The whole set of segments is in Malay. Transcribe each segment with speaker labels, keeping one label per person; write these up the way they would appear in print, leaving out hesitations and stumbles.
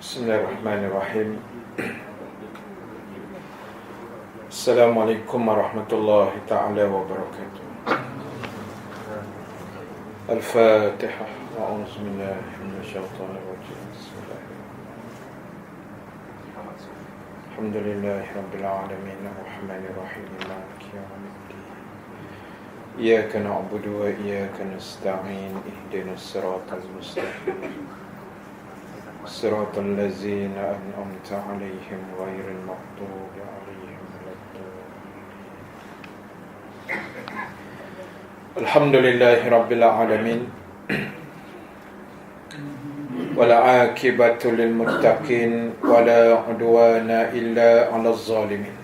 Speaker 1: Bismillahirrahmanirrahim. Assalamualaikum warahmatullahi ta'ala wabarakatuh. Al-Fatihah. A'udzu billahi minasyaitonir rajim. Bismillahirrahmanirrahim. Alhamdulillahi rabbil alamin arrahmanir rahim maliki yaumiddin. Iyyaka na'budu wa iyyaka nasta'in ihdinas siratal mustaqim. Siratal ladzina an'amta 'alaihim ghairil maghdubi 'alaihim waladdallin. Alhamdulillahi rabbil alamin. Wala 'aqibatu lil muttaqin wala 'udwana illa 'alal zalimin.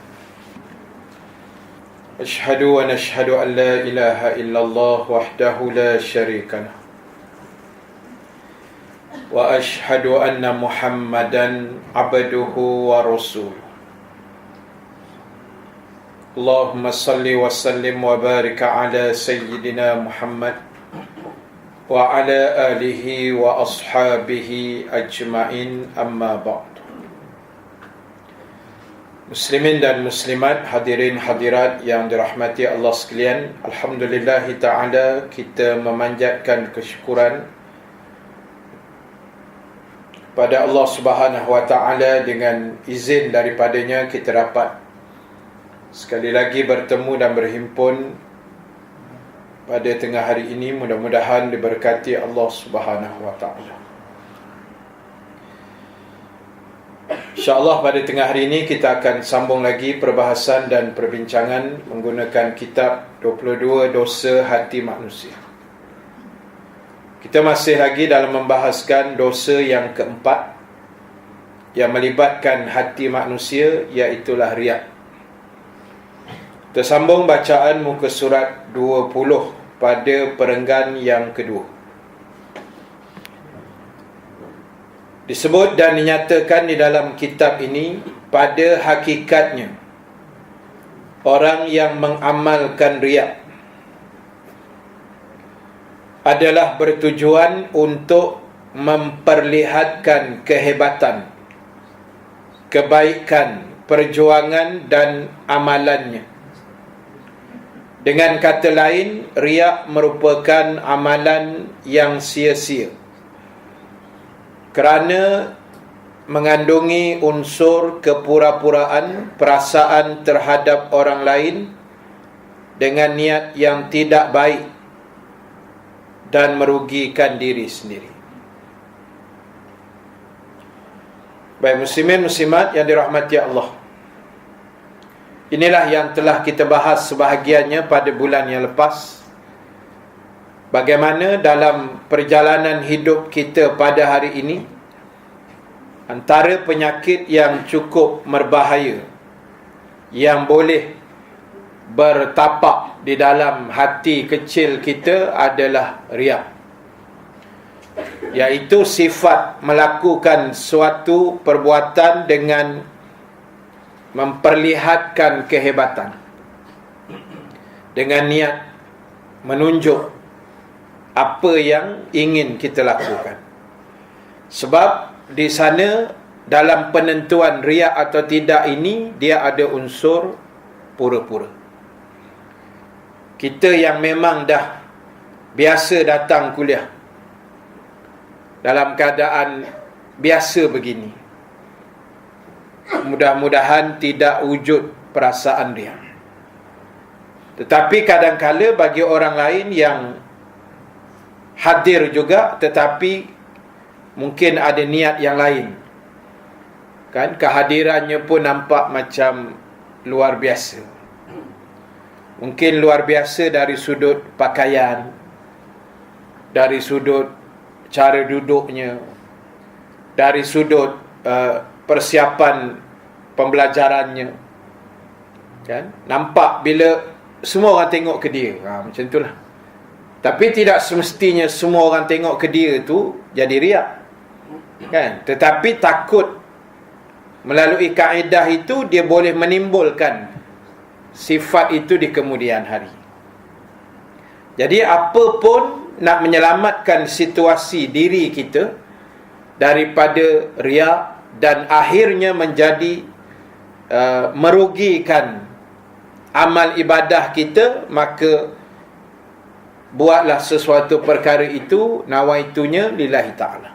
Speaker 1: Asyhadu wa nashhadu an la ilaha illallah wahdahu la syarika lah. Wa ashhadu anna Muhammadan abduhu wa rasuluh. Allahumma salli wa sallim wa barik ala sayyidina Muhammad wa ala alihi wa ashabihi ajma'in, amma ba'd. Muslimin dan muslimat, hadirin hadirat yang dirahmati Allah sekalian, alhamdulillahi ta'ala, kita memanjatkan kesyukuran pada Allah Subhanahu wa ta'ala. Dengan izin daripadanya kita dapat sekali lagi bertemu dan berhimpun pada tengah hari ini. Mudah-mudahan diberkati Allah Subhanahu wa ta'ala. InsyaAllah pada tengah hari ini kita akan sambung lagi perbahasan dan perbincangan menggunakan kitab 22 Dosa Hati Manusia. Kita masih lagi dalam membahaskan dosa yang keempat yang melibatkan hati manusia, iaitulah riak. Kita sambung bacaan muka surat 20 pada perenggan yang kedua. Disebut dan dinyatakan di dalam kitab ini, pada hakikatnya orang yang mengamalkan riak adalah bertujuan untuk memperlihatkan kehebatan, kebaikan, perjuangan dan amalannya. Dengan kata lain, riak merupakan amalan yang sia-sia kerana mengandungi unsur kepura-puraan, perasaan terhadap orang lain dengan niat yang tidak baik dan merugikan diri sendiri. Baik muslimin muslimat yang dirahmati Allah, inilah yang telah kita bahas sebahagiannya pada bulan yang lepas. Bagaimana dalam perjalanan hidup kita pada hari ini, antara penyakit yang cukup berbahaya yang boleh bertapak di dalam hati kecil kita adalah riak, iaitu sifat melakukan suatu perbuatan dengan memperlihatkan kehebatan, dengan niat menunjuk apa yang ingin kita lakukan. Sebab di sana dalam penentuan riak atau tidak ini, dia ada unsur pura-pura. Kita yang memang dah biasa datang kuliah dalam keadaan biasa begini, mudah-mudahan tidak wujud perasaan riak. Tetapi kadang-kala bagi orang lain yang hadir juga tetapi mungkin ada niat yang lain, kan, kehadirannya pun nampak macam luar biasa. Mungkin luar biasa dari sudut pakaian, dari sudut cara duduknya, dari sudut persiapan pembelajarannya, kan, nampak bila semua orang tengok ke dia, macam itulah. Tapi tidak semestinya semua orang tengok ke dia tu jadi riak, kan. Tetapi takut melalui kaedah itu dia boleh menimbulkan sifat itu di kemudian hari. Jadi apa pun nak menyelamatkan situasi diri kita daripada riya dan akhirnya menjadi merugikan amal ibadah kita, maka buatlah sesuatu perkara itu nawaitunya lillahi ta'ala.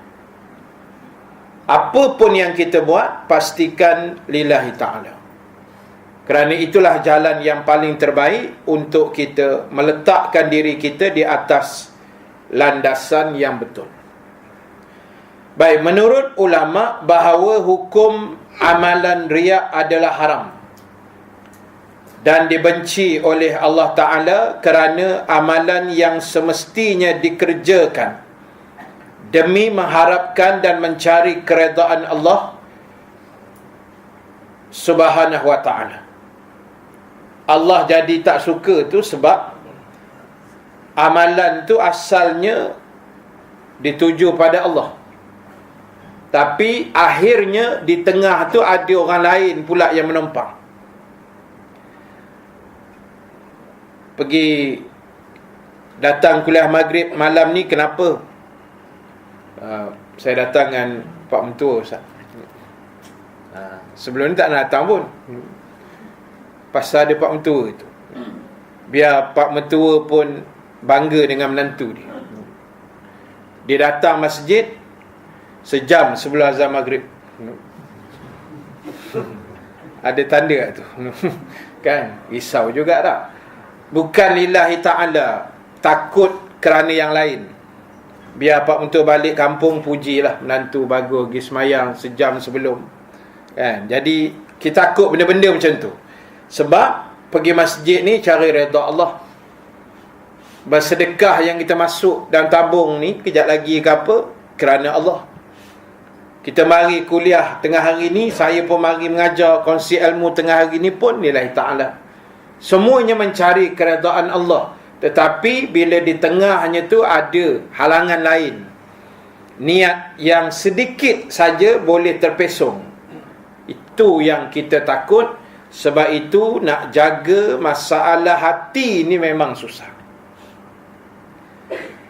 Speaker 1: Apa pun yang kita buat, pastikan lillahi ta'ala. Kerana itulah jalan yang paling terbaik untuk kita meletakkan diri kita di atas landasan yang betul. Baik, menurut ulama bahawa hukum amalan riya adalah haram dan dibenci oleh Allah Ta'ala kerana amalan yang semestinya dikerjakan demi mengharapkan dan mencari keredaan Allah Subhanahu wa Ta'ala. Allah jadi tak suka tu sebab amalan tu asalnya dituju pada Allah, tapi akhirnya di tengah tu ada orang lain pula yang menumpang. Pergi datang kuliah maghrib malam ni, kenapa? Saya datang dengan Pak Mentua, Ustaz. Sebelum ni tak nak datang pun, pasal ada Pak Mentua itu. Biar Pak Mentua pun bangga dengan menantu dia. Dia datang masjid sejam sebelum azan maghrib. Ada tanda tu. Kan? Risau juga tak? Bukan lillahi ta'ala, takut kerana yang lain. Biar Pak Mentua balik kampung, pujilah menantu bagus, pergi semayang sejam sebelum. Kan? Jadi kita takut benda-benda macam tu. Sebab pergi masjid ni cari redha Allah. Bersedekah yang kita masuk dan tabung ni kejap lagi ke apa, kerana Allah. Kita mari kuliah tengah hari ni, saya pun mari mengajar kongsi ilmu tengah hari ni pun lillahi ta'ala. Semuanya mencari keredaan Allah. Tetapi bila di tengahnya tu ada halangan lain, niat yang sedikit saja boleh terpesong. Itu yang kita takut. Sebab itu nak jaga masalah hati ni memang susah.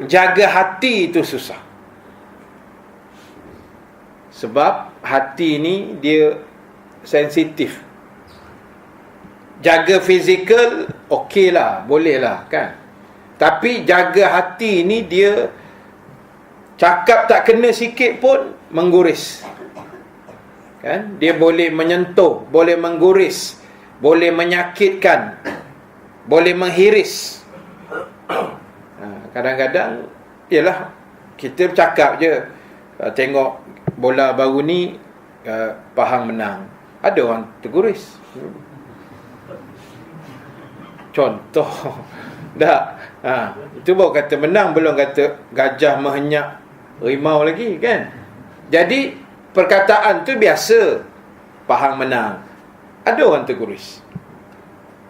Speaker 1: Jaga hati itu susah. Sebab hati ni dia sensitif. Jaga fizikal okey lah, boleh lah kan. Tapi jaga hati ni dia cakap tak kena sikit pun mengguris. Kan? Dia boleh menyentuh, boleh mengguris, boleh menyakitkan, boleh menghiris. Kadang-kadang ialah kita bercakap je, tengok bola baru ni Pahang menang, ada orang terguris. Contoh. Tak. Itu baru kata menang, belum kata gajah menghenyak rimau lagi kan. Jadi perkataan tu biasa, Pahang menang, ada orang terguris.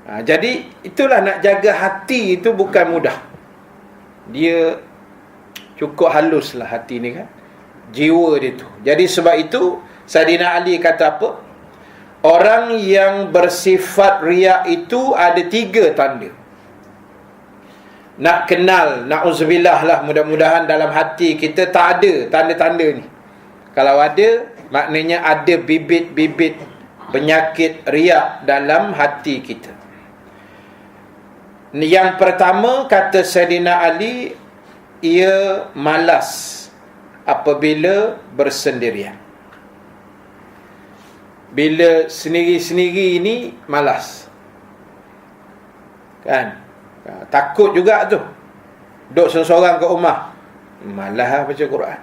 Speaker 1: Jadi itulah, nak jaga hati itu bukan mudah. Dia cukup halus lah hati ni kan, jiwa dia tu. Jadi sebab itu Saidina Ali kata apa? Orang yang bersifat riak itu ada 3 tanda. Nak kenal, na'udzubillah lah, mudah-mudahan dalam hati kita tak ada tanda-tanda ni. Kalau ada, maknanya ada bibit-bibit penyakit riak dalam hati kita. Yang pertama, kata Saidina Ali, ia malas apabila bersendirian. Bila sendiri-sendiri ini malas. Kan? Takut juga tu. Duduk seorang-seorang kat rumah, malas lah baca Quran.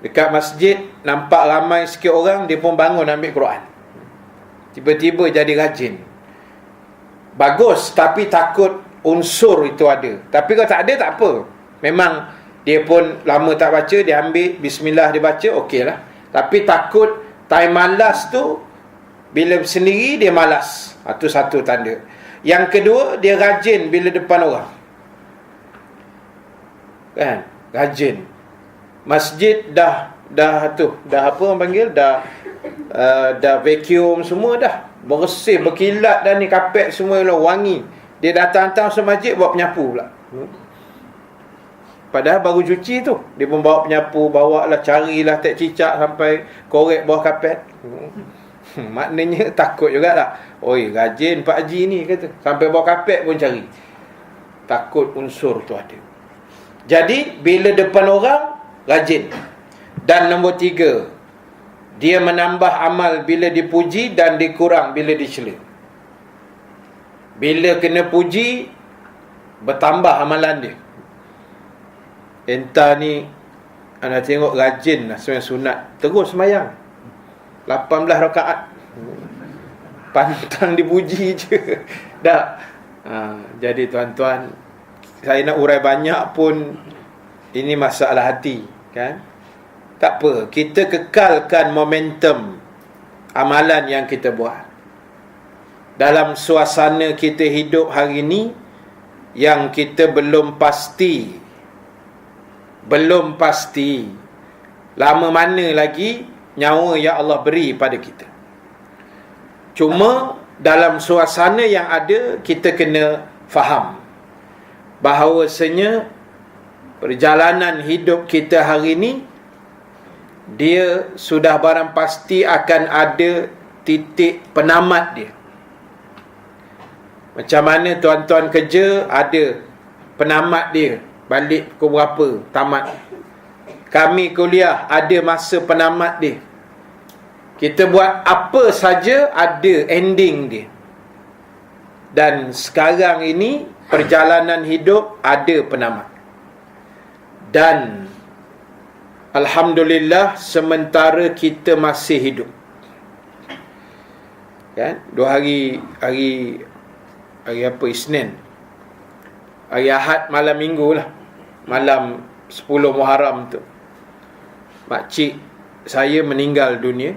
Speaker 1: Dekat masjid nampak ramai sikit orang, dia pun bangun ambil Quran. Tiba-tiba jadi rajin. Bagus, tapi takut unsur itu ada. Tapi kalau tak ada, tak apa. Memang dia pun lama tak baca, dia ambil bismillah, dia baca, okey lah. Tapi takut time malas tu, bila sendiri dia malas. Itu satu tanda. Yang kedua, dia rajin bila depan orang. Kan? Rajin. Masjid dah apa orang panggil, dah vacuum semua dah, bersih, berkilat dah ni, kapet semua lah wangi. Dia datang-datang masuk masjid buat penyapu pula. Padahal baru cuci tu, dia pun bawa penyapu, bawa lah, carilah tek cicak sampai korek bawah kapet. Maknanya takut jugalah. Oi, rajin Pak Haji ni, kata. Sampai bawah kapet pun cari. Takut unsur tu ada. Jadi bila depan orang, rajin. Dan nombor 3, dia menambah amal bila dipuji dan dikurang bila dicela. Bila kena puji, bertambah amalan dia. Entah ni anda tengok rajin lah sembahyang sunat, terus sembahyang 18 rakaat. Pantang dipuji je. Dah. Jadi tuan-tuan, saya nak urai banyak pun ini masalah hati, kan? Tak apa, kita kekalkan momentum amalan yang kita buat. Dalam suasana kita hidup hari ini yang kita belum pasti, lama mana lagi nyawa yang Allah beri pada kita. Cuma dalam suasana yang ada, kita kena faham bahawasanya perjalanan hidup kita hari ini, dia sudah barang pasti akan ada titik penamat dia. Macam mana tuan-tuan kerja, ada penamat dia, balik pukul berapa, tamat. Kami kuliah, ada masa penamat dia. Kita buat apa saja, ada ending dia. Dan sekarang ini, perjalanan hidup ada penamat. Dan alhamdulillah, sementara kita masih hidup, kan? 2 hari apa, Isnin, hari Ahad malam minggu lah, malam 10 Muharram tu, makcik saya meninggal dunia.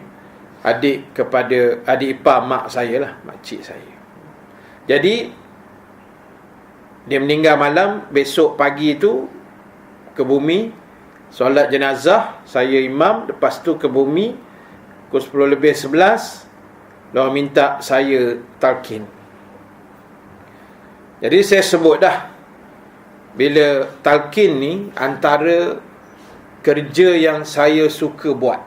Speaker 1: Adik ipar mak saya lah, makcik saya. Jadi dia meninggal malam. Besok pagi tu ke bumi, solat jenazah, saya imam. Lepas tu ke bumi pukul 10 lebih 11, diorang minta saya talqin. Jadi saya sebut dah, bila talqin ni antara kerja yang saya suka buat.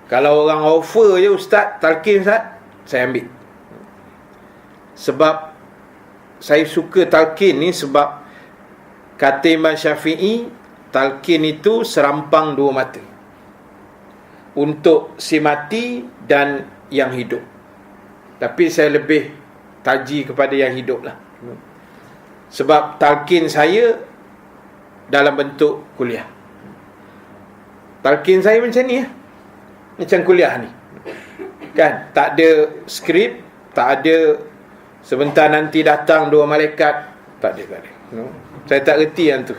Speaker 1: Kalau orang offer je, ustaz, talqin ustaz, saya ambil. Sebab saya suka talqin ni, sebab kata Imam Syafi'i, talqin itu serampang 2 mata, untuk si mati dan yang hidup. Tapi saya lebih taji kepada yang hidup lah. Sebab talqin saya dalam bentuk kuliah. Talqin saya macam ni, macam kuliah ni, kan? Tak ada skrip, tak ada sebentar nanti datang 2 malaikat, tak ada. Saya tak reti yang tu,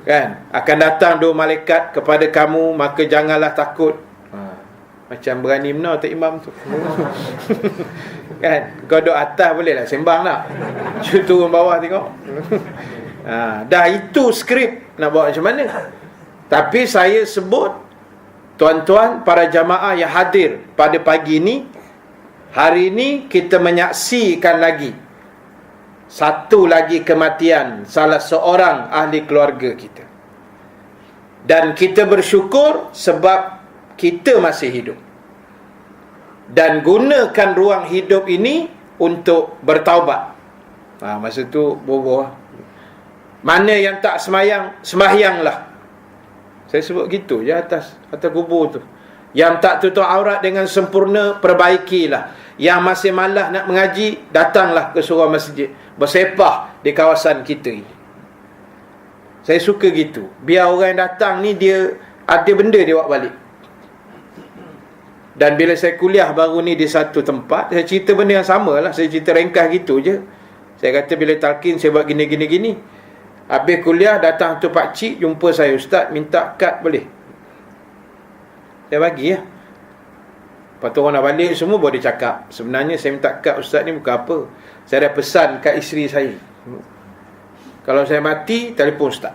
Speaker 1: kan? Akan datang 2 malaikat kepada kamu, maka janganlah takut. Macam berani benar tak imam tu. Kan? Kau duduk atas boleh lah, sembang lah. Cuba turun bawah tengok. Dah itu skrip, nak buat macam mana? Tapi saya sebut, tuan-tuan, para jamaah yang hadir pada pagi ini, hari ini kita menyaksikan lagi satu lagi kematian salah seorang ahli keluarga kita. Dan kita bersyukur sebab kita masih hidup. Dan gunakan ruang hidup ini untuk bertaubat. Masa tu boboh. Mana yang tak sembahyanglah. Saya sebut gitu je atas kubur tu. Yang tak tutup aurat dengan sempurna, perbaikilah. Yang masih malas nak mengaji, datanglah ke surau masjid, bersepah di kawasan kita ini. Saya suka gitu. Biar orang yang datang ni, dia ada benda dia bawa balik. Dan bila saya kuliah baru ni di satu tempat, saya cerita benda yang sama lah. Saya cerita ringkas gitu je. Saya kata bila talqin saya buat gini. Habis kuliah, datang tu pakcik, jumpa saya, ustaz, minta kad boleh? Saya bagi lah. Lepas tu orang nak balik semua, baru dia cakap, sebenarnya saya minta kad ustaz ni bukan apa, saya dah pesan kat isteri saya, kalau saya mati, telefon ustaz.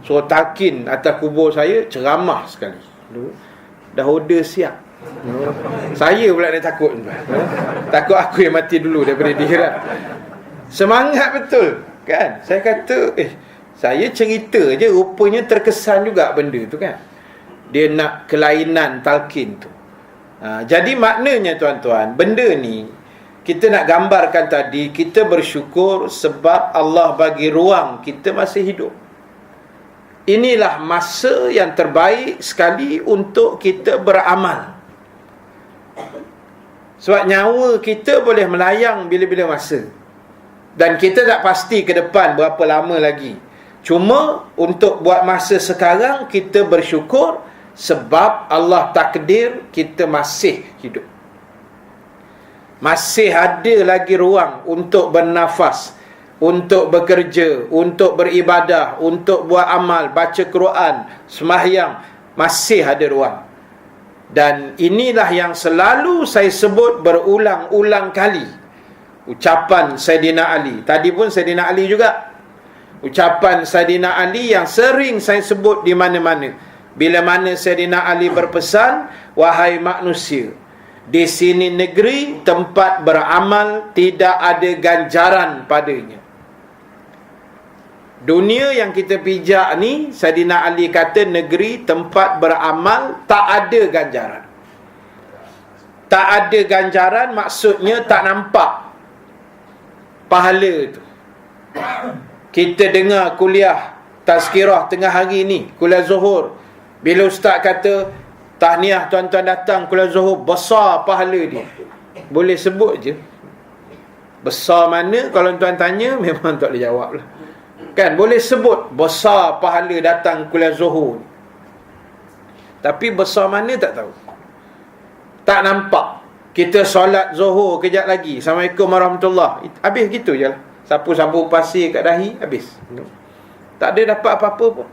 Speaker 1: So talqin atas kubur saya, ceramah sekali. Dah order siap. Saya pula dah takut. Takut aku yang mati dulu daripada dia. Semangat betul, kan? Saya kata, Saya cerita je, rupanya terkesan juga benda tu kan. Dia nak kelainan talqin tu. Jadi maknanya tuan-tuan, benda ni kita nak gambarkan tadi, kita bersyukur sebab Allah bagi ruang kita masih hidup. Inilah masa yang terbaik sekali untuk kita beramal. Sebab nyawa kita boleh melayang bila-bila masa. Dan kita tak pasti ke depan berapa lama lagi. Cuma untuk buat masa sekarang, kita bersyukur sebab Allah takdir kita masih hidup. Masih ada lagi ruang untuk bernafas, untuk bekerja, untuk beribadah, untuk buat amal, baca Quran, sembahyang. Masih ada ruang. Dan inilah yang selalu saya sebut berulang-ulang kali. Ucapan Saidina Ali. Tadi pun Saidina Ali juga. Ucapan Saidina Ali yang sering saya sebut di mana-mana. Bila mana Saidina Ali berpesan, wahai manusia, di sini negeri tempat beramal tidak ada ganjaran padanya. Dunia yang kita pijak ni, Saidina Ali kata negeri tempat beramal tak ada ganjaran. Tak ada ganjaran maksudnya tak nampak pahala tu. Kita dengar kuliah tazkirah tengah hari ni, kuliah zuhur. Bila ustaz kata tahniah tuan-tuan datang kuliah zuhur, besar pahala dia. Boleh sebut je. Besar mana? Kalau tuan tanya memang tak boleh jawab lah. Kan boleh sebut besar pahala datang kuliah zuhur. Tapi besar mana tak tahu. Tak nampak. Kita solat zuhur kejap lagi, Assalamualaikum warahmatullahi. Habis gitu je lah. Sapu-sapu pasir kat dahi, habis. Tak ada dapat apa-apa pun.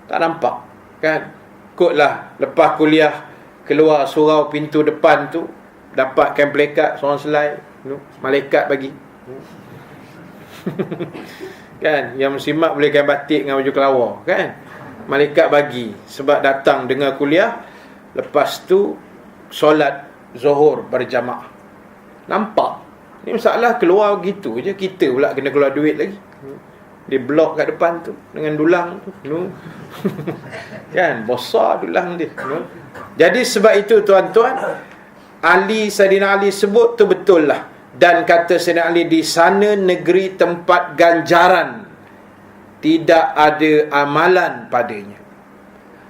Speaker 1: Tak nampak. Kan? Kotlah lepas kuliah keluar surau pintu depan tu, dapatkan plekat seorang selai, malaikat bagi. Kan, yang muslimat boleh kain batik dengan baju kelawar, kan? Malaikat bagi sebab datang dengar kuliah, lepas tu solat zuhur berjamaah. Nampak? Ni masalah keluar gitu je, kita pula kena keluar duit lagi. Dia blok kat depan tu dengan dulang tu. Kan, besar dulang dia. Jadi sebab itu tuan-tuan, Saidina Ali sebut tu betul lah. Dan kata Saidina Ali, di sana negeri tempat ganjaran, tidak ada amalan padanya.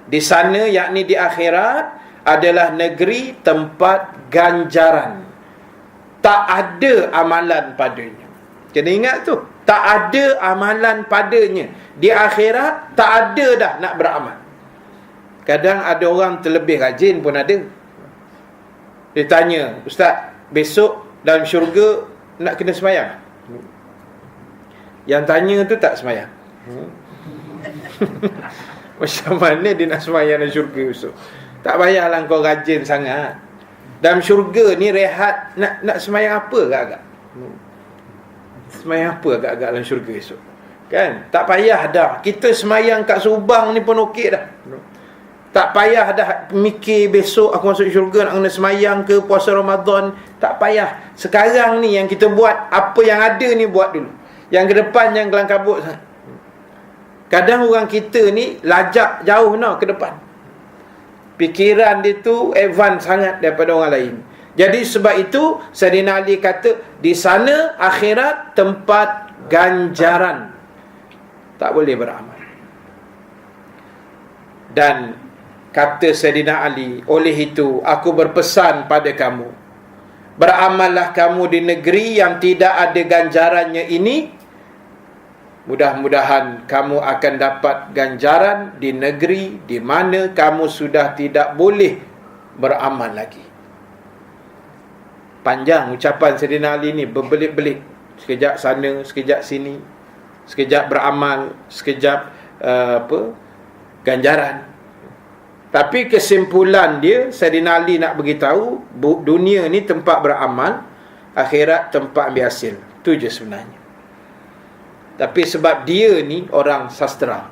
Speaker 1: Di sana, yakni di akhirat, adalah negeri tempat ganjaran, tak ada amalan padanya. Kena ingat tu, tak ada amalan padanya. Di akhirat tak ada dah nak beramal. Kadang ada orang terlebih rajin pun ada. Dia tanya, ustaz, besok dalam syurga nak kena semayang? Yang tanya tu tak semayang. Macam mana dia nak semayang dalam syurga besok? Tak payahlah kau rajin sangat. Dalam syurga ni rehat, nak semayang apa agak-agak? Semayang apa agak-agak dalam syurga esok? Kan? Tak payah dah. Kita semayang kat Subang ni pun okey dah. Tak payah dah mikir besok aku masuk syurga nak kena semayang ke, puasa Ramadan. Tak payah. Sekarang ni yang kita buat, apa yang ada ni buat dulu. Yang ke depan jangan kelang kabut. Kadang orang kita ni lajak jauh ke depan. Fikiran dia tu advance sangat daripada orang lain. Jadi sebab itu Saidina Ali kata, di sana akhirat tempat ganjaran, tak boleh beramal. Dan kata Saidina Ali, oleh itu aku berpesan pada kamu, beramallah kamu di negeri yang tidak ada ganjarannya ini. Mudah-mudahan kamu akan dapat ganjaran di negeri di mana kamu sudah tidak boleh beramal lagi. Panjang ucapan Saidina Ali ni, berbelit-belit. Sekejap sana, sekejap sini. Sekejap beramal, sekejap ganjaran. Tapi kesimpulan dia, Saidina Ali nak beritahu, dunia ni tempat beramal, akhirat tempat ambil hasil. Itu je sebenarnya. Tapi sebab dia ni orang sastra,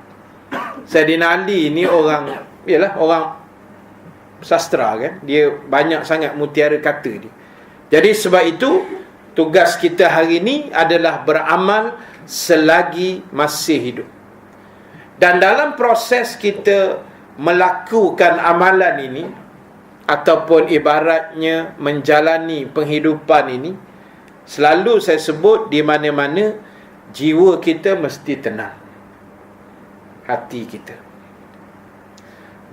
Speaker 1: Saidina Ali ni orang, yalah, orang sastra kan, dia banyak sangat mutiara kata dia. Jadi sebab itu Tugas kita hari ini adalah beramal selagi masih hidup. Dan dalam proses kita melakukan amalan ini, ataupun ibaratnya menjalani penghidupan ini, selalu saya sebut, di mana-mana jiwa kita mesti tenang, hati kita.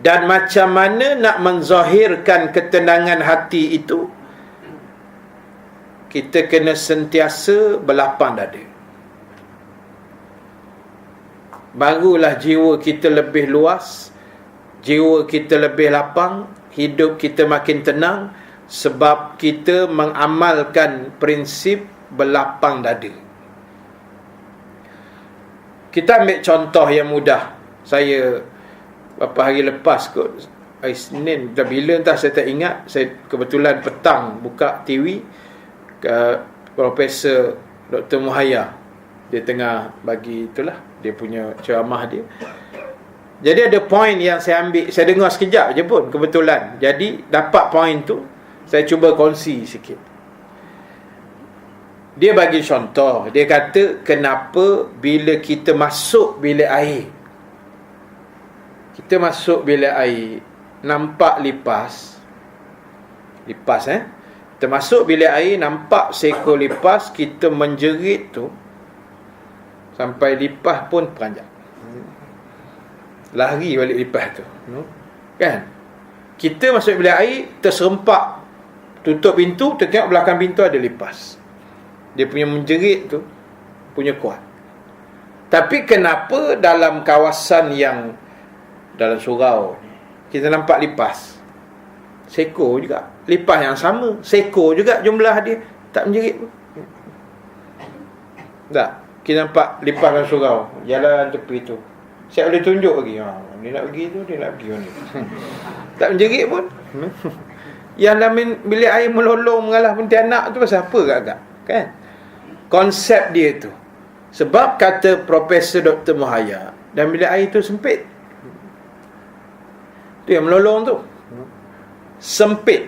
Speaker 1: Dan macam mana nak menzahirkan ketenangan hati itu? Kita kena sentiasa berlapang dada. Barulah jiwa kita lebih luas, jiwa kita lebih lapang, hidup kita makin tenang, sebab kita mengamalkan prinsip berlapang dada. Kita ambil contoh yang mudah. Saya beberapa hari lepas kot, hari Senin, dah bila entah saya tak ingat, saya kebetulan petang buka TV, Profesor Dr. Muhaya, dia tengah bagi itulah, dia punya ceramah dia. Jadi ada poin yang saya ambil, saya dengar sekejap je pun kebetulan. Jadi dapat poin tu, saya cuba kongsi sikit. Dia bagi contoh, dia kata kenapa bila kita masuk bilik air, kita masuk bilik air, nampak lipas, kita masuk bilik air, nampak seekor lipas, kita menjerit tu sampai lipas pun peranjak, lari balik lipas tu, kan? Kita masuk bilik air, terserempak, tutup pintu, tengok belakang pintu ada lipas. Dia punya menjerit tu punya kuat. Tapi kenapa dalam kawasan yang dalam surau ni, kita nampak lipas seekor juga, lipas yang sama, seekor juga jumlah dia, tak menjerit pun? Tak, kita nampak lipas dalam surau, jalan tepi tu, saya boleh tunjuk lagi, dia nak pergi tu, dia nak pergi ni. Tak menjerit pun. Yang dalam bilik air melolong mengalah pontianak tu pasal apa agak-agak, kan? Konsep dia tu. Sebab kata Profesor Dr. Muhaya, dan bilik air tu sempit. Tu yang melolong tu. Sempit.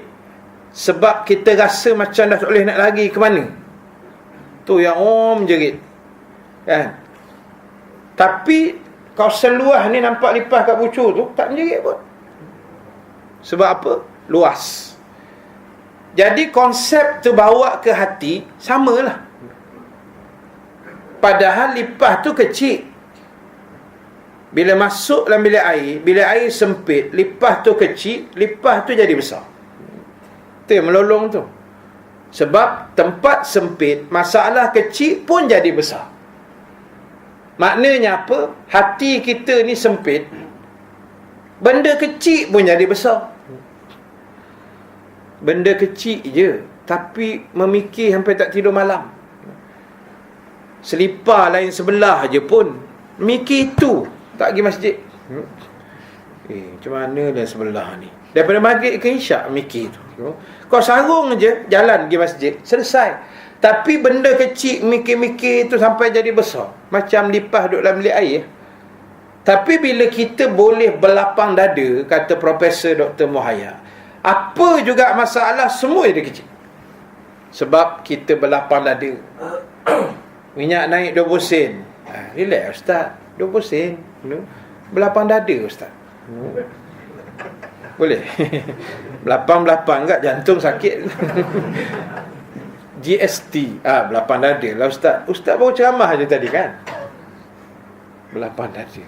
Speaker 1: Sebab kita rasa macam dah tak boleh nak lari ke mana. Tu yang menjerit, kan? Tapi kawasan luas ni nampak lipas kat pucuk tu, tak menjerit pun. Sebab apa? Luas. Jadi konsep tu bawa ke hati, samalah. Padahal lipas tu kecil. Bila masuk dalam bilik air sempit, lipas tu kecil, lipas tu jadi besar. Tu yang melolong tu. Sebab tempat sempit, masalah kecil pun jadi besar. Maknanya apa? Hati kita ni sempit, benda kecil pun jadi besar. Benda kecil je, tapi memikir sampai tak tidur malam. Selipar lain sebelah je pun mikir tu, tak pergi masjid. Macam mana lain sebelah ni? Daripada maghrib ke isyak mikir tu. Kau sarung je, jalan pergi masjid, selesai. Tapi benda kecil mikir-mikir tu sampai jadi besar, macam lipas duduk dalam bilik air. Tapi bila kita boleh berlapang dada, kata Profesor Dr. Muhaya, apa juga masalah semua jadi kecil. Sebab kita berlapang dada. Minyak naik 20 sen. Relax ustaz, 20 sen. Berlapang dada ustaz. Boleh. Belapang-belapang kat jantung sakit. GST. Belapang dada lah ustaz. Ustaz baru ceramah je tadi kan. Belapang dada.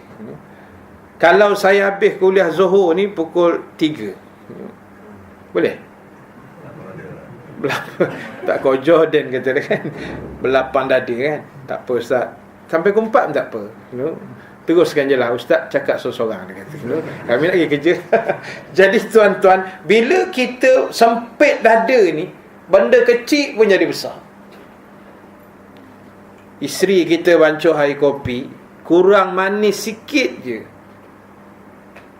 Speaker 1: Kalau saya habis kuliah Zuhur ni pukul 3. Boleh? Tak kau Jordan kata dia kan, berlapang dada kan. Tak apa ustaz, sampai pukul 4 pun tak apa, teruskan je lah ustaz cakap seorang-seorang, dia kata, kami nak pergi kerja. Jadi tuan-tuan, bila kita sempit dada ni, benda kecil pun jadi besar. Isteri kita bancuh air kopi, kurang manis sikit je,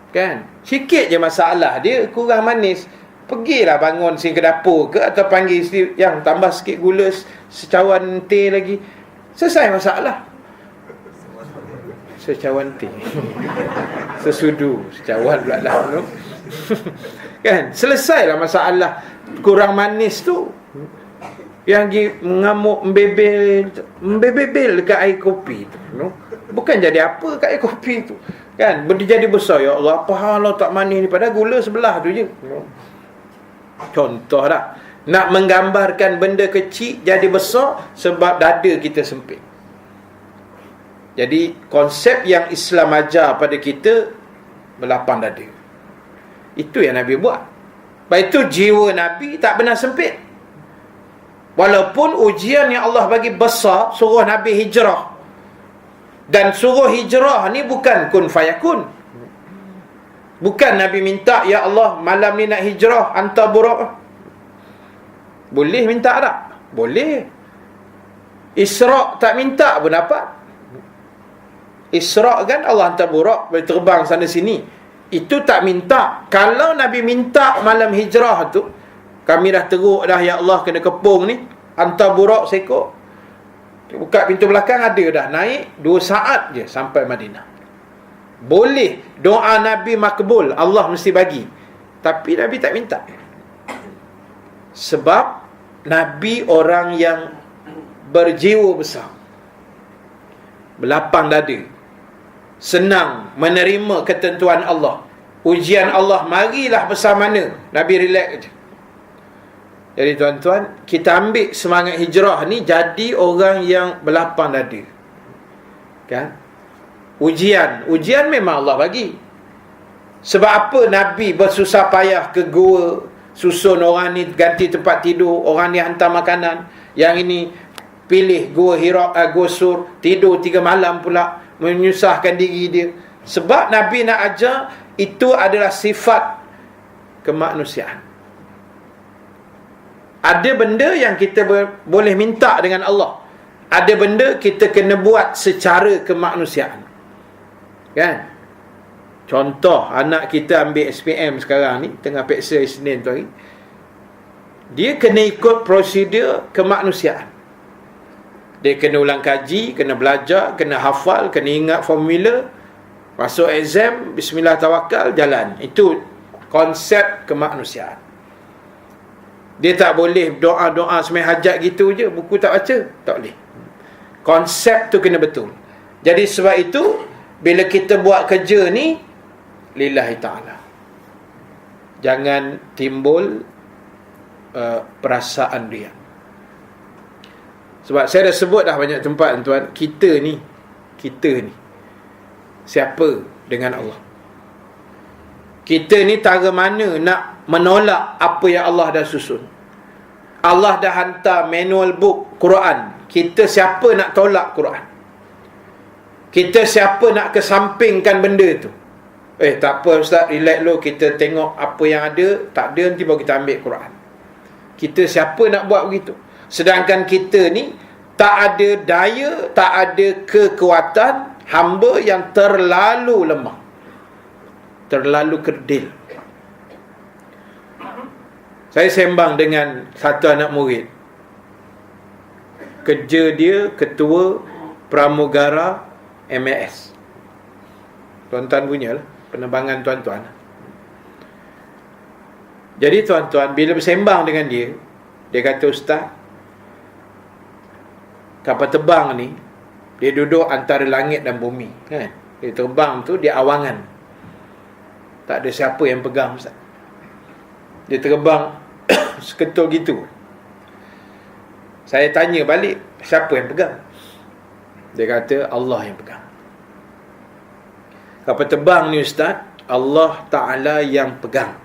Speaker 1: kan, sikit je masalah dia, kurang manis. Pergilah bangun sini ke dapur ke, atau panggil isteri yang tambah sikit gula, secawan teh lagi, selesai masalah. Secawan teh sesudu, secawan pula lah. Kan, selesailah masalah kurang manis tu. Yang pergi mengamuk, membebel dekat air kopi tu, bukan jadi apa kat air kopi tu, kan? Dia jadi besar. Ya Allah, apa hal tak manis ni, padahal gula sebelah tu je. Contoh dah. Nak menggambarkan benda kecil jadi besar sebab dada kita sempit. Jadi konsep yang Islam ajar pada kita berlapang dada. Itu yang Nabi buat. Sebab itu jiwa Nabi tak pernah sempit. Walaupun ujian yang Allah bagi besar, suruh Nabi hijrah. Dan suruh hijrah ni bukan kun fayakun. Bukan Nabi minta, ya Allah malam ni nak hijrah, hantar buruk. Boleh minta tak? Boleh. Isra' tak minta pun dapat. Isra' kan Allah hantar buruk, boleh terbang sana sini. Itu tak minta. Kalau Nabi minta malam hijrah tu, kami dah teruk dah, ya Allah kena kepung ni, hantar buruk seekor. Buka pintu belakang ada dah, naik 2 saat je sampai Madinah. Boleh. Doa Nabi makbul, Allah mesti bagi. Tapi Nabi tak minta. Sebab Nabi orang yang berjiwa besar, berlapang dada, senang menerima ketentuan Allah. Ujian Allah marilah besar mana, Nabi relax je. Jadi tuan-tuan, kita ambil semangat hijrah ni jadi orang yang berlapang dada, kan? Ujian memang Allah bagi. Sebab apa Nabi bersusah payah ke gua, susun orang ni ganti tempat tidur, orang ni hantar makanan, yang ini pilih gua Hira, gua Sur, tidur 3 malam pula, menyusahkan diri dia. Sebab Nabi nak ajar itu adalah sifat kemanusiaan. Ada benda yang kita boleh minta dengan Allah, ada benda kita kena buat secara kemanusiaan, kan? Contoh, anak kita ambil SPM sekarang ni, tengah peksa Isnin tu hari, dia kena ikut prosedur kemanusiaan. Dia kena ulang kaji, kena belajar, kena hafal, kena ingat formula, masuk exam, bismillah tawakal, jalan. Itu konsep kemanusiaan. Dia tak boleh doa-doa semai hajat gitu je, buku tak baca, tak boleh. Konsep tu kena betul. Jadi sebab itu, bila kita buat kerja ni lillahi ta'ala, jangan timbul perasaan dia. Sebab saya dah sebut dah banyak tempat, tuan, kita ni siapa dengan Allah? Kita ni tara mana nak menolak apa yang Allah dah susun? Allah dah hantar manual book Quran. Kita siapa nak tolak Quran? Kita siapa nak kesampingkan benda tu? Tak apa Ustaz, relax dulu, kita tengok apa yang ada, tak ada nanti baru kita ambil Quran. Kita siapa nak buat begitu? Sedangkan kita ni tak ada daya, tak ada kekuatan, hamba yang terlalu lemah, terlalu kerdil. Saya sembang dengan satu anak murid, kerja dia ketua pramugara MAS. Tuan-tuan punya lah, penerbangan tuan-tuan. Jadi tuan-tuan, bila bersembang dengan dia, dia kata, Ustaz, kapal terbang ni, dia duduk antara langit dan bumi, kan? Dia terbang tu, dia awangan, tak ada siapa yang pegang, Ustaz. Dia terbang seketul gitu. Saya tanya balik, siapa yang pegang? Dia kata, Allah yang pegang. Kapal terbang ni Ustaz, Allah Ta'ala yang pegang.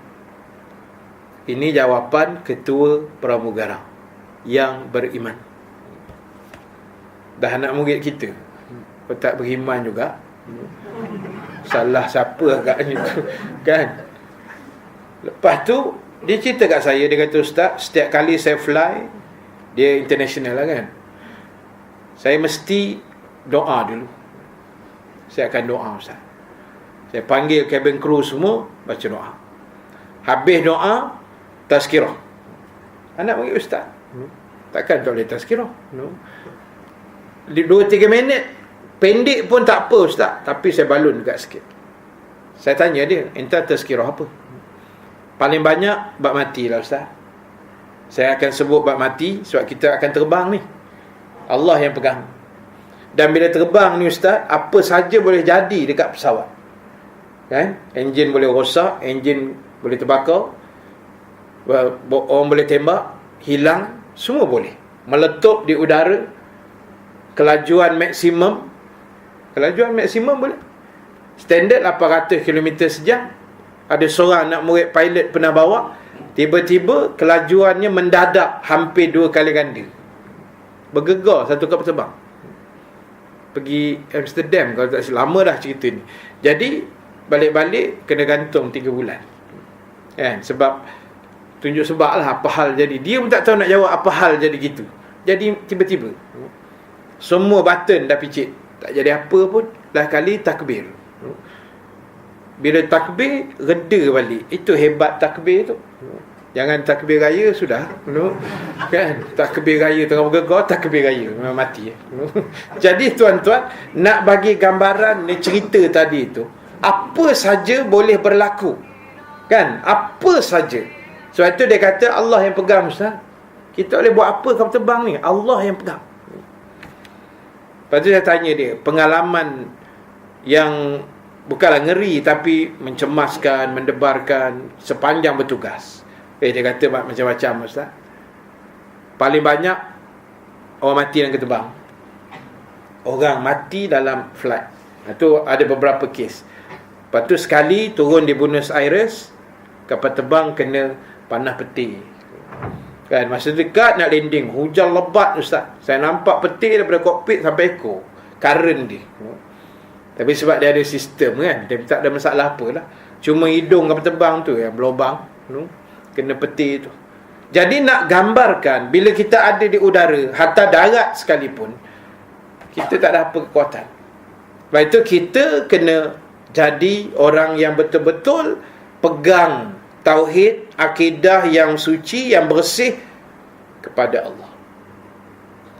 Speaker 1: Ini jawapan ketua pramugara yang beriman. Dah anak murid kita, kau tak beriman juga, salah siapa agaknya tu, kan? Lepas tu dia cerita kat saya, dia kata, Ustaz, setiap kali saya fly, dia international lah kan, saya mesti doa dulu. Saya akan doa, Ustaz. Saya panggil cabin crew semua, baca doa. Habis doa, tazkirah. Anak murid Ustaz, takkan tak boleh tazkirah? No. 2-3 minit pendek pun tak apa Ustaz, tapi saya balun dekat sikit. Saya tanya dia, entah tazkirah apa? Paling banyak bab mati lah Ustaz. Saya akan sebut bab mati sebab kita akan terbang ni. Allah yang pegang. Dan bila terbang ni ustaz, apa saja boleh jadi dekat pesawat. Kan? Enjin boleh rosak, enjin boleh terbakar, orang boleh tembak, hilang, semua boleh. Meletup di udara, kelajuan maksimum boleh. Standard 800 km sejam. Ada seorang anak murid pilot pernah bawa, tiba-tiba kelajuannya mendadak hampir 2 kali ganda. Bergegar satu kapal terbang. Pergi Amsterdam, kalau tak silap, lama dah cerita ni. Jadi balik-balik kena gantung 3 bulan. Kan? Sebab tunjuk sebab lah apa hal jadi. Dia pun tak tahu nak jawab apa hal jadi gitu. Jadi tiba-tiba semua button dah picit, tak jadi apa pun. Dah kali takbir. Bila takbir, reda balik. Itu hebat takbir tu. Jangan takbir raya sudah, kan? Takbir raya tengah bergegar, takbir raya memang mati. Jadi tuan-tuan, nak bagi gambaran ni cerita tadi tu, apa saja boleh berlaku, kan? Apa saja. Sebab itu dia kata Allah yang pegang, ustaz. Kita boleh buat apa kapal terbang ni? Allah yang pegang. Lepas tu saya tanya dia, pengalaman yang bukanlah ngeri tapi mencemaskan, mendebarkan sepanjang bertugas. Dia kata macam-macam, ustaz. Paling banyak orang mati dalam terbang. Orang mati dalam flight. Itu ada beberapa kes. Lepas tu sekali turun di Buenos Aires, kapal terbang kena panah peti. Kan, masa dekat nak landing, hujan lebat, ustaz. Saya nampak peti daripada kokpit sampai ekor. Current dia. Tapi sebab dia ada sistem, kan, dia tak ada masalah apalah. Cuma hidung kapal terbang tu yang berlubang, kena peti tu. Jadi nak gambarkan, bila kita ada di udara, hatta darat sekalipun, kita tak ada apa kekuatan. Sebab itu kita kena jadi orang yang betul-betul pegang tauhid, akidah yang suci, yang bersih kepada Allah.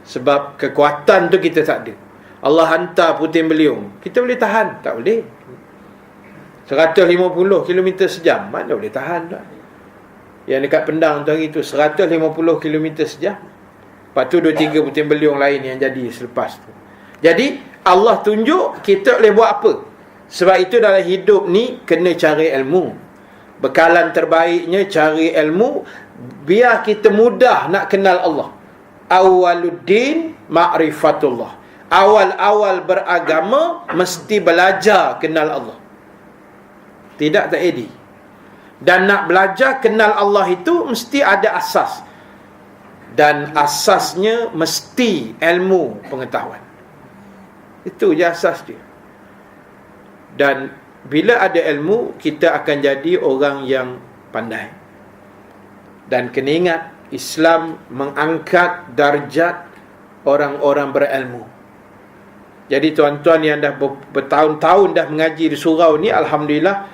Speaker 1: Sebab kekuatan tu kita tak ada. Allah hantar puting beliung, kita boleh tahan? Tak boleh. 150 km sejam, mana boleh tahan tak? Yang dekat Pendang tu hari tu 150 km sejam. Lepas tu 2-3 puting beliung lain yang jadi selepas tu. Jadi Allah tunjuk kita boleh buat apa. Sebab itu dalam hidup ni kena cari ilmu. Bekalan terbaiknya cari ilmu, biar kita mudah nak kenal Allah. Awaluddin ma'rifatullah. Awal-awal beragama mesti belajar kenal Allah. Tidak tak edi. Dan nak belajar kenal Allah itu mesti ada asas. Dan asasnya mesti ilmu pengetahuan. Itu je asas dia. Dan bila ada ilmu, kita akan jadi orang yang pandai. Dan kena ingat, Islam mengangkat darjat orang-orang berilmu. Jadi tuan-tuan yang dah bertahun-tahun dah mengaji di surau ni, alhamdulillah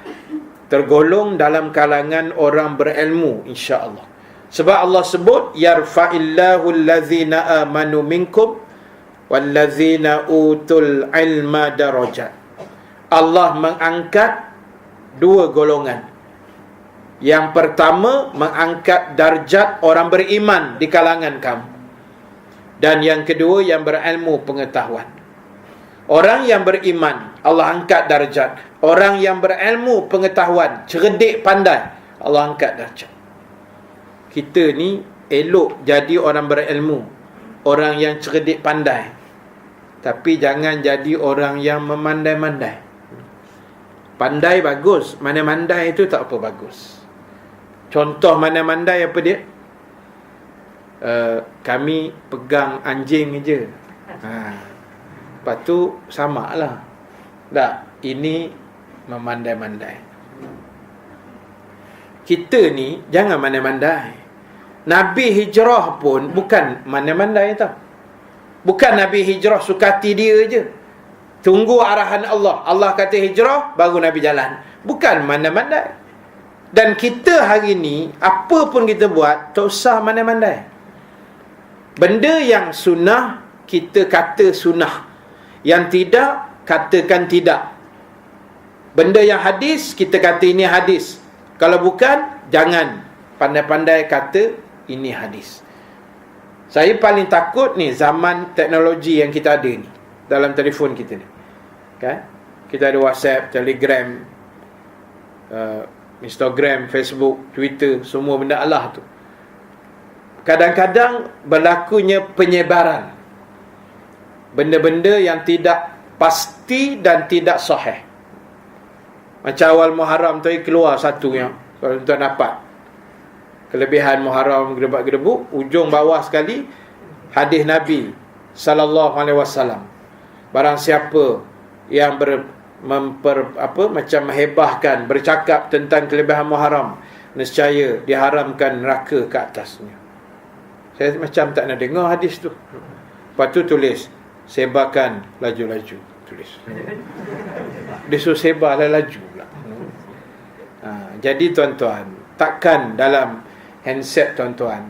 Speaker 1: tergolong dalam kalangan orang berilmu, insya-Allah. Sebab Allah sebut yarfa'illahu allazina amanu minkum wallazina utul ilma darajat. Allah mengangkat 2 golongan. Yang pertama, mengangkat darjat orang beriman di kalangan kamu. Dan yang kedua, yang berilmu pengetahuan. Orang yang beriman, Allah angkat darjat. Orang yang berilmu pengetahuan, cerdik pandai, Allah angkat darjat. Kita ni elok jadi orang berilmu, orang yang cerdik pandai. Tapi jangan jadi orang yang memandai-mandai. Pandai bagus, mandai-mandai itu tak apa bagus. Contoh mandai-mandai apa dia? Kami pegang anjing je. Lepas tu sama lah. Tak, ini memandai-mandai. Kita ni jangan mandai-mandai. Nabi hijrah pun bukan mandai-mandai tau. Bukan Nabi hijrah sukati dia je. Tunggu arahan Allah. Allah kata hijrah, baru Nabi jalan. Bukan mandai-mandai. Dan kita hari ni, apa pun kita buat, tak usah mandai-mandai. Benda yang sunnah, kita kata sunnah. Yang tidak, katakan tidak. Benda yang hadis, kita kata ini hadis. Kalau bukan, jangan pandai-pandai kata ini hadis. Saya paling takut ni zaman teknologi yang kita ada ni dalam telefon kita ni. Kan? Kita ada WhatsApp, Telegram, Instagram, Facebook, Twitter, semua benda Allah tu. Kadang-kadang berlakunya penyebaran benda-benda yang tidak pasti dan tidak sahih. Macam awal Muharram tu keluar satu yang kalau tuan dapat kelebihan Muharram gedebak-gedebuk, ujung bawah sekali hadis Nabi sallallahu alaihi wasallam. Barang siapa yang macam menghebahkan, bercakap tentang kelebihan Muharram, nescaya diharamkan neraka ke atasnya. Saya macam tak nak dengar hadis tu. Lepas tu tulis, sebarkan laju-laju. Tulis. Dia suruh sebarlah laju pula. Jadi tuan-tuan, takkan dalam handset tuan-tuan,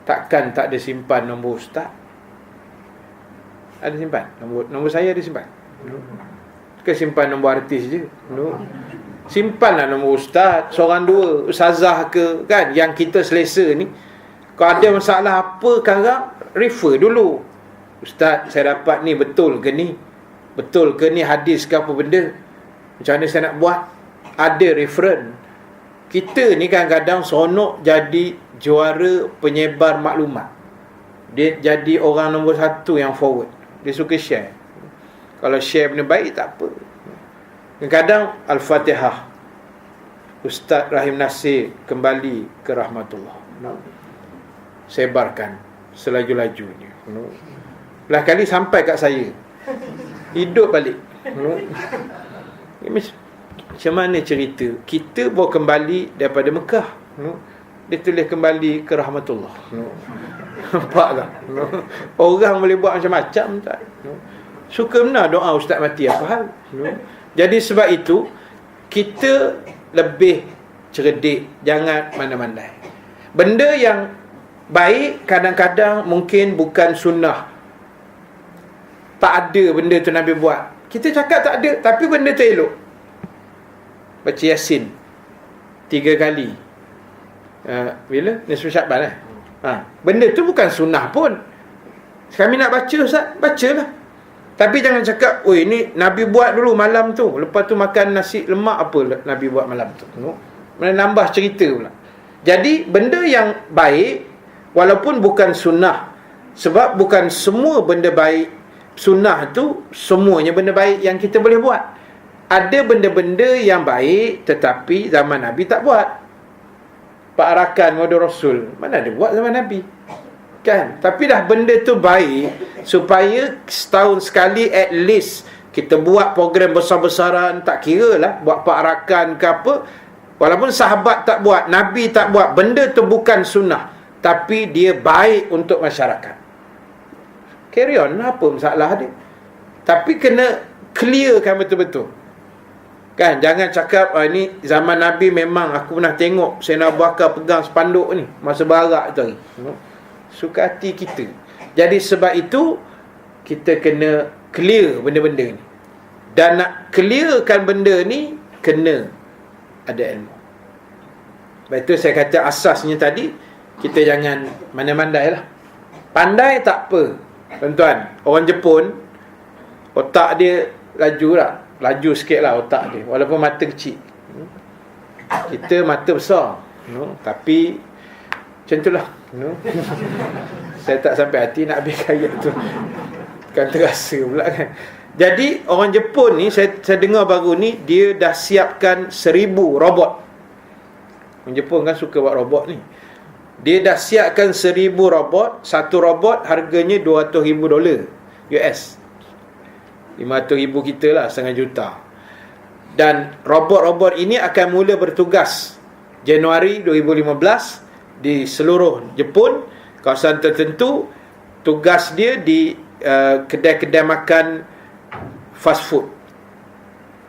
Speaker 1: takkan tak ada simpan nombor ustaz? Ada simpan? Nombor saya ada simpan? Ke simpan nombor artis je? No. Simpanlah nombor ustaz, seorang dua, ustazah ke, kan, yang kita selesa ni. Kalau ada masalah apa sekarang, refer dulu. Ustaz, saya dapat ni, betul ke ni? Betul ke ni hadis ke apa benda? Macam mana saya nak buat? Ada referen. Kita ni kadang-kadang seronok jadi juara penyebar maklumat. Dia jadi orang nombor satu yang forward. Dia suka share. Kalau share benda baik, tak apa. Kadang-kadang Al-Fatihah, Ustaz Rahim Nasir kembali ke rahmatullah. Sebarkan selaju-lajunya. Belah kali sampai kat saya, hidup balik. Macam mana cerita? Kita bawa kembali daripada Mekah. Dia tulis kembali ke rahmatullah. Nampak tak? Orang boleh buat macam-macam tak? Suka benar doa ustaz mati apa hal? Jadi sebab itu kita lebih cerdik, jangan mana-mandai. Benda yang baik kadang-kadang mungkin bukan sunnah. Tak ada benda tu Nabi buat. Kita cakap tak ada, tapi benda tu elok. Baca Yasin 3 kali. Bila? Nisfu Syakban benda tu bukan sunnah pun. Kami nak baca ustaz, bacalah. Tapi jangan cakap, oi ni Nabi buat dulu malam tu, lepas tu makan nasi lemak apa Nabi buat malam tu. Menambah cerita pula. Jadi benda yang baik walaupun bukan sunnah, sebab bukan semua benda baik sunnah tu semuanya benda baik yang kita boleh buat. Ada benda-benda yang baik tetapi zaman Nabi tak buat. Pak Arakan Wadu Rasul, mana ada buat zaman Nabi? Kan? Tapi dah benda tu baik, supaya setahun sekali at least kita buat program besar-besaran, tak kira lah buat Pak Arakan ke apa. Walaupun sahabat tak buat, Nabi tak buat, benda tu bukan sunnah, tapi dia baik untuk masyarakat. Carry on, apa masalah dia? Tapi kena clearkan betul-betul. Kan, jangan cakap ni zaman Nabi memang aku pernah tengok Sayyidina Abu Bakar pegang spanduk ni masa barak tu hari. Suka hati kita. Jadi sebab itu kita kena clear benda-benda ni. Dan nak clearkan benda ni kena ada ilmu. Sebab itu saya kata asasnya tadi, kita jangan mandai-mandai lah. Pandai tak apa, tuan-tuan. Orang Jepun, otak dia laju lah. Laju sikit lah otak dia, walaupun mata kecil. Kita mata besar, tapi macam tu lah. Saya tak sampai hati nak habis ayat tu, kan terasa pula kan. Jadi orang Jepun ni, saya dengar baru ni, dia dah siapkan 1000 robot. Orang Jepun kan suka buat robot ni. Dia dah siapkan 1000 robot. Satu robot harganya $200,000 US, 500,000 kita lah, setengah juta. Dan robot-robot ini akan mula bertugas Januari 2015 di seluruh Jepun, kawasan tertentu. Tugas dia di kedai-kedai makan fast food,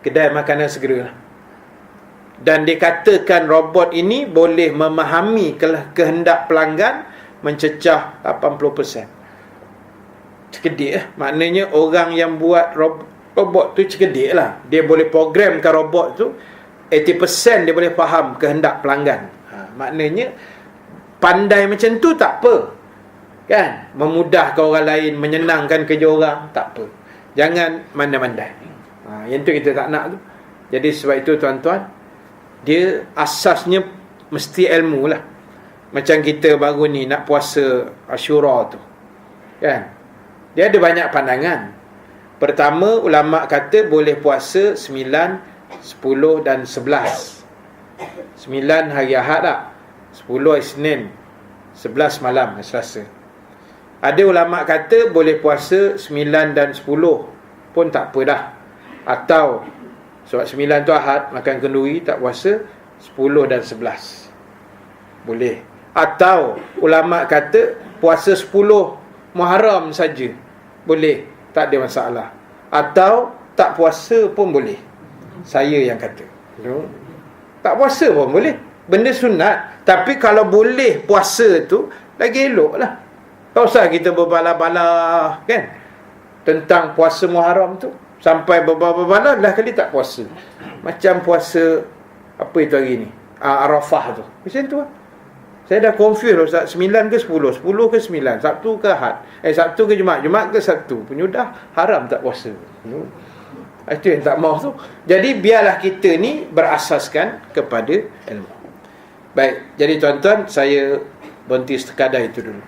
Speaker 1: kedai makanan segera. Dan dikatakan robot ini boleh memahami kehendak pelanggan mencecah 80%. Cerdik lah. Maknanya orang yang buat robot tu cerdik lah. Dia boleh programkan robot tu 80% dia boleh faham kehendak pelanggan. Maknanya pandai macam tu tak apa, kan? Memudahkan orang lain, menyenangkan kerja orang, tak apa. Jangan mandai-mandai. Yang tu kita tak nak tu. Jadi sebab itu tuan-tuan, dia asasnya mesti ilmu lah. Macam kita baru ni nak puasa Ashura tu, kan? Dia ada banyak pandangan. Pertama, ulama kata boleh puasa 9, 10 dan 11. 9 hari Ahad tak? 10 hari Senin, 11 malam Selasa. Ada ulama kata boleh puasa 9 dan 10 pun tak apa dah. Atau sebab 9 tu Ahad, makan kenduri, tak puasa 10 dan 11. Boleh. Atau ulama kata puasa 10 Muharram saja, boleh, tak ada masalah. Atau tak puasa pun boleh. Saya yang kata, tak puasa pun boleh, benda sunat. Tapi kalau boleh puasa tu, lagi elok lah. Tak usah kita berbalah-balah, kan, tentang puasa Muharram tu. Sampai berbalah-balah dah kali tak puasa. Macam puasa apa itu hari ni, Arafah tu, macam tu lah. Saya dah confuse Ustaz, 9 ke 10, 10 ke 9, Sabtu ke Ahad, Sabtu ke Jumaat, Jumaat ke Sabtu. Penyudah haram tak puasa. Itu yang tak mahu tu. Jadi biarlah kita ni berasaskan kepada ilmu. Baik, jadi tuan-tuan, saya berhenti sekadar itu dulu.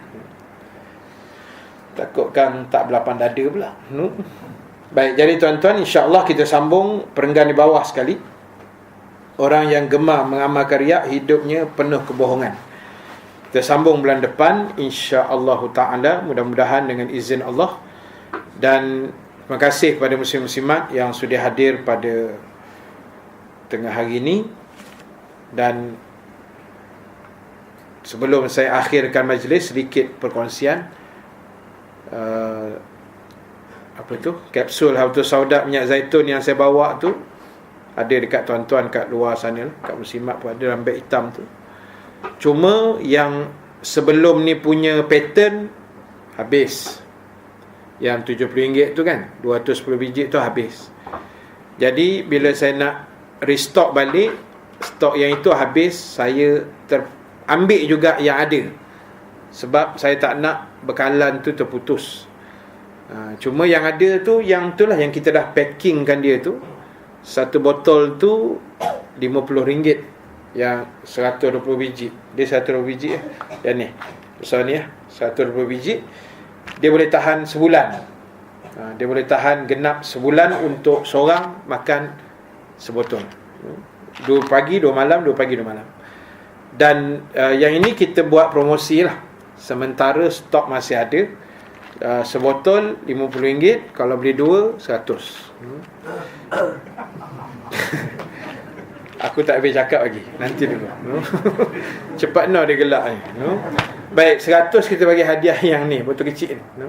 Speaker 1: Takutkan tak berlapan dada pula. Baik, jadi tuan-tuan, insya-Allah kita sambung perenggan di bawah sekali. Orang yang gemar mengamalkan riak, hidupnya penuh kebohongan. Kita sambung bulan depan, insya-Allah ta'ala, mudah-mudahan dengan izin Allah. Dan terima kasih kepada muslim-muslimat yang sudah hadir pada tengah hari ini. Dan sebelum saya akhirkan majlis, sedikit perkongsian. Apa tu? Kapsul Habtul Sauda minyak zaitun yang saya bawa tu, ada dekat tuan-tuan kat luar sana, kat muslimat pun ada dalam beg hitam tu. Cuma yang sebelum ni punya pattern habis. Yang RM70 tu kan, 210 biji tu habis. Jadi bila saya nak restock balik, stok yang itu habis, saya ambil juga yang ada. Sebab saya tak nak bekalan tu terputus. Cuma yang ada tu, yang tu lah yang kita dah packingkan dia tu. Satu botol tu RM50, yang 120 biji. Dia 120 biji yang ni, besar ni 120 biji. Dia boleh tahan sebulan. Dia boleh tahan genap sebulan untuk seorang makan sebotol. 2 pagi 2 malam, 2 pagi 2 malam. Dan yang ini kita buat promosi lah. Sementara stok masih ada. Sebotol RM50, kalau beli 2, 100. Aku tak habis cakap lagi, nanti dulu. Cepat dia gelak ni. Baik, 100 kita bagi hadiah yang ni, botol kecil ni.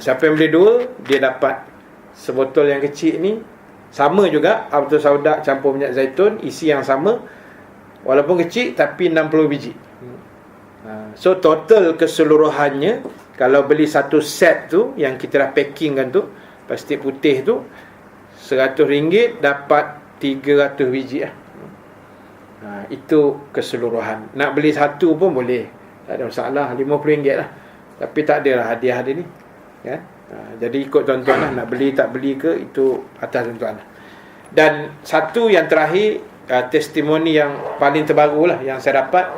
Speaker 1: Siapa yang beli 2, dia dapat sebotol yang kecil ni. Sama juga, Habtul Sauda campur minyak zaitun, isi yang sama, walaupun kecil tapi 60 biji. So total keseluruhannya, kalau beli satu set tu yang kita dah packing kan tu, plastik putih tu, RM100 dapat 300 biji lah. Itu keseluruhan. Nak beli satu pun boleh, tak ada masalah, RM50 lah. Tapi tak adalah hadiah dia ni, kan? Jadi ikut tuan-tuan lah, nak beli tak beli ke, itu atas tuan-tuan lah. Dan satu yang terakhir, testimoni yang paling terbaru lah yang saya dapat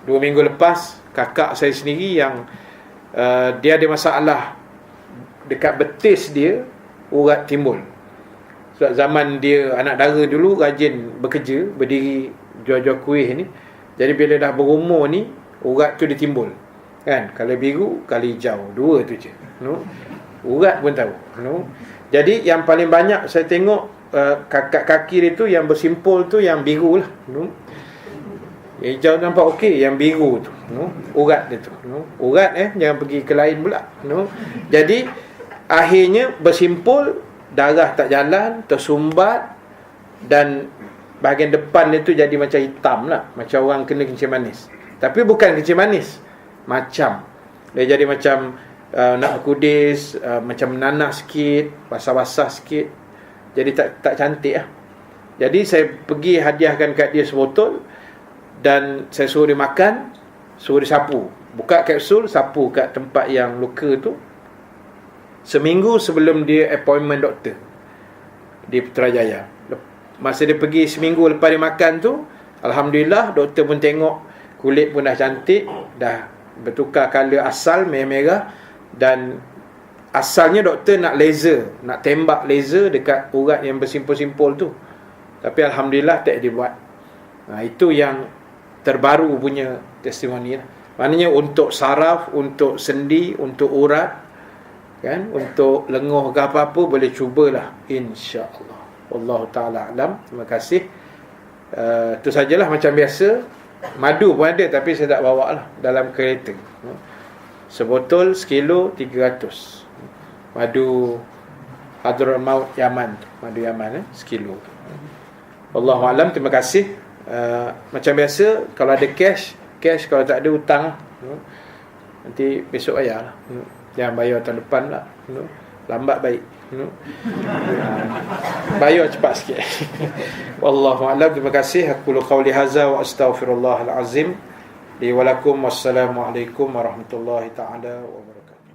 Speaker 1: 2 minggu lepas. Kakak saya sendiri yang dia ada masalah dekat betis dia, urat timbul. Sebab zaman dia anak dara dulu rajin bekerja, berdiri jual-jual kuih ni. Jadi bila dah berumur ni, urat tu dia timbul, kan? Kalau biru, kalau hijau, 2 tu je. Urat pun tahu. Jadi yang paling banyak saya tengok kakak kaki dia tu yang bersimpul tu yang biru lah. Yang hijau nampak okey, yang biru tu urat dia tu. Urat jangan pergi ke lain pula. Jadi akhirnya bersimpul, darah tak jalan, tersumbat, dan bahagian depan dia tu jadi macam hitam lah, macam orang kena kencing manis. Tapi bukan kencing manis, macam dia jadi macam nak berkudis, macam menanah sikit, basah-basah sikit. Jadi tak cantik lah. Jadi saya pergi hadiahkan kat dia sebotol, dan saya suruh dia makan. suruh disapu. Buka kapsul, sapu kat tempat yang luka tu seminggu sebelum dia appointment doktor di Putrajaya. Masa dia pergi seminggu lepas dia makan tu, alhamdulillah doktor pun tengok kulit pun dah cantik, dah bertukar color asal merah-merah. Dan asalnya doktor nak laser, nak tembak laser dekat urat yang bersimpul-simpul tu, tapi alhamdulillah tak dibuat. Itu yang terbaru punya testimoni lah. Maknanya untuk saraf, untuk sendi, untuk urat, kan, untuk lenguh ke apa-apa, boleh cubalah, insya-Allah. Wallahu taala alam. Terima kasih. Itu sajalah, macam biasa. Madu pun ada tapi saya tak bawa lah dalam kereta. Sebotol sekilo 300. Madu Hadramaut Yaman, madu Yaman sekilo. Wallahu alam. Terima kasih. Macam biasa, kalau ada cash, kalau tak ada hutang, nanti besok bayar lah. Jangan bayar tahun depan lah, lambat baik. Bayar cepat sikit. Wallahu a'lam. Terima kasih. Aku qauli hadza wa astaghfirullahal azim li wa lakum. Wassalamualaikum warahmatullahi taala wabarakatuh.